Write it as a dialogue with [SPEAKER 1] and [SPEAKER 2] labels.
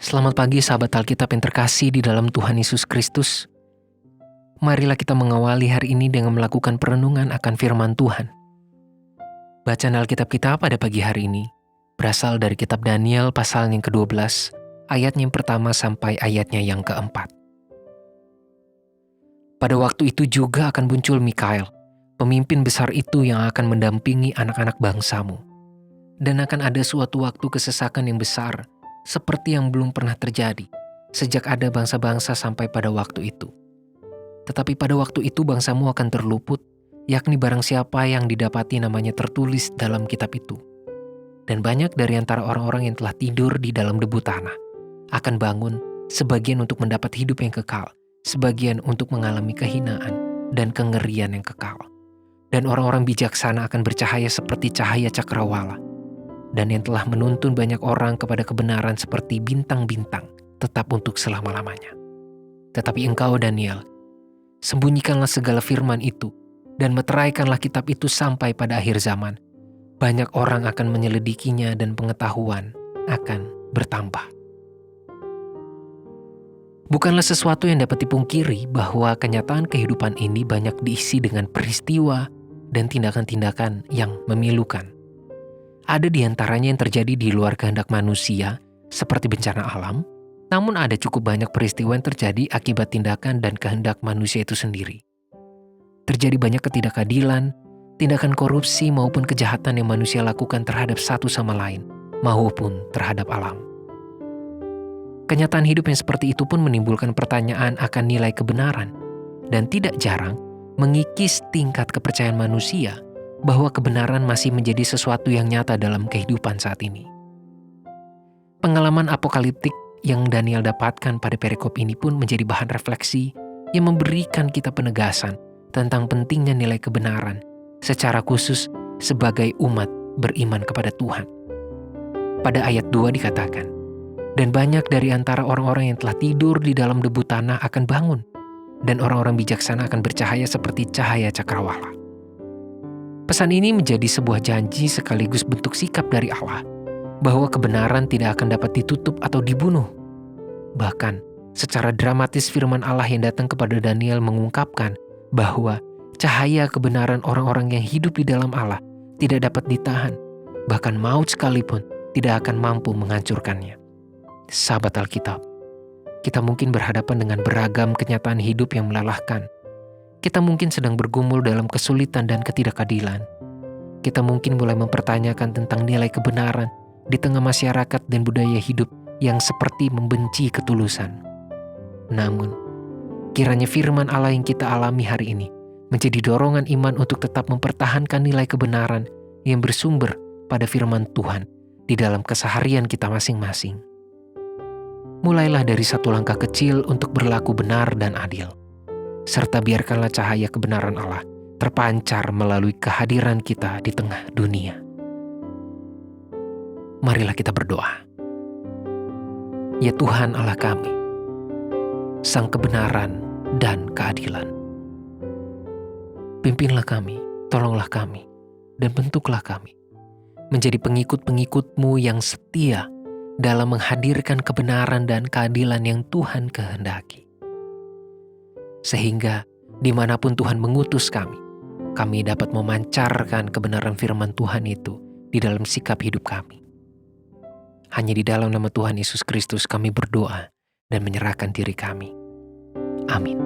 [SPEAKER 1] Selamat pagi sahabat Alkitab yang terkasih di dalam Tuhan Yesus Kristus. Marilah kita mengawali hari ini dengan melakukan perenungan akan firman Tuhan. Bacaan Alkitab kita pada pagi hari ini berasal dari kitab Daniel pasal yang ke-12, ayatnya yang pertama sampai ayatnya yang keempat. Pada waktu itu juga akan muncul Mikael, pemimpin besar itu yang akan mendampingi anak-anak bangsamu. Dan akan ada suatu waktu kesesakan yang besar, seperti yang belum pernah terjadi sejak ada bangsa-bangsa sampai pada waktu itu. Tetapi pada waktu itu bangsamu akan terluput, yakni barang siapa yang didapati namanya tertulis dalam kitab itu. Dan banyak dari antara orang-orang yang telah tidur di dalam debu tanah akan bangun, sebagian untuk mendapat hidup yang kekal, sebagian untuk mengalami kehinaan dan kengerian yang kekal. Dan orang-orang bijaksana akan bercahaya seperti cahaya cakrawala. Dan yang telah menuntun banyak orang kepada kebenaran seperti bintang-bintang, tetap untuk selama-lamanya. Tetapi engkau, Daniel, sembunyikanlah segala firman itu, dan meteraikanlah kitab itu sampai pada akhir zaman. Banyak orang akan menyelidikinya dan pengetahuan akan bertambah. Bukanlah sesuatu yang dapat dipungkiri bahwa kenyataan kehidupan ini banyak diisi dengan peristiwa dan tindakan-tindakan yang memilukan. Ada di antaranya yang terjadi di luar kehendak manusia, seperti bencana alam, namun ada cukup banyak peristiwa yang terjadi akibat tindakan dan kehendak manusia itu sendiri. Terjadi banyak ketidakadilan, tindakan korupsi maupun kejahatan yang manusia lakukan terhadap satu sama lain, maupun terhadap alam. Kenyataan hidup yang seperti itu pun menimbulkan pertanyaan akan nilai kebenaran, dan tidak jarang mengikis tingkat kepercayaan manusia bahwa kebenaran masih menjadi sesuatu yang nyata dalam kehidupan saat ini. Pengalaman apokaliptik yang Daniel dapatkan pada perikop ini pun menjadi bahan refleksi yang memberikan kita penegasan tentang pentingnya nilai kebenaran, secara khusus sebagai umat beriman kepada Tuhan. Pada ayat 2 dikatakan, "Dan banyak dari antara orang-orang yang telah tidur di dalam debu tanah akan bangun, dan orang-orang bijaksana akan bercahaya seperti cahaya cakrawala." Pesan ini menjadi sebuah janji sekaligus bentuk sikap dari Allah bahwa kebenaran tidak akan dapat ditutup atau dibunuh. Bahkan, secara dramatis firman Allah yang datang kepada Daniel mengungkapkan bahwa cahaya kebenaran orang-orang yang hidup di dalam Allah tidak dapat ditahan, bahkan maut sekalipun tidak akan mampu menghancurkannya. Sahabat Alkitab, kita mungkin berhadapan dengan beragam kenyataan hidup yang melelahkan. Kita mungkin sedang bergumul dalam kesulitan dan ketidakadilan. Kita mungkin mulai mempertanyakan tentang nilai kebenaran di tengah masyarakat dan budaya hidup yang seperti membenci ketulusan. Namun, kiranya firman Allah yang kita alami hari ini menjadi dorongan iman untuk tetap mempertahankan nilai kebenaran yang bersumber pada firman Tuhan di dalam keseharian kita masing-masing. Mulailah dari satu langkah kecil untuk berlaku benar dan adil. Serta biarkanlah cahaya kebenaran Allah terpancar melalui kehadiran kita di tengah dunia. Marilah kita berdoa. Ya Tuhan Allah kami, Sang kebenaran dan keadilan. Pimpinlah kami, tolonglah kami, dan bentuklah kami menjadi pengikut-pengikut-Mu yang setia dalam menghadirkan kebenaran dan keadilan yang Tuhan kehendaki. Sehingga dimanapun Tuhan mengutus kami dapat memancarkan kebenaran firman Tuhan itu di dalam sikap hidup kami. Hanya di dalam nama Tuhan Yesus Kristus kami berdoa dan menyerahkan diri kami. Amin.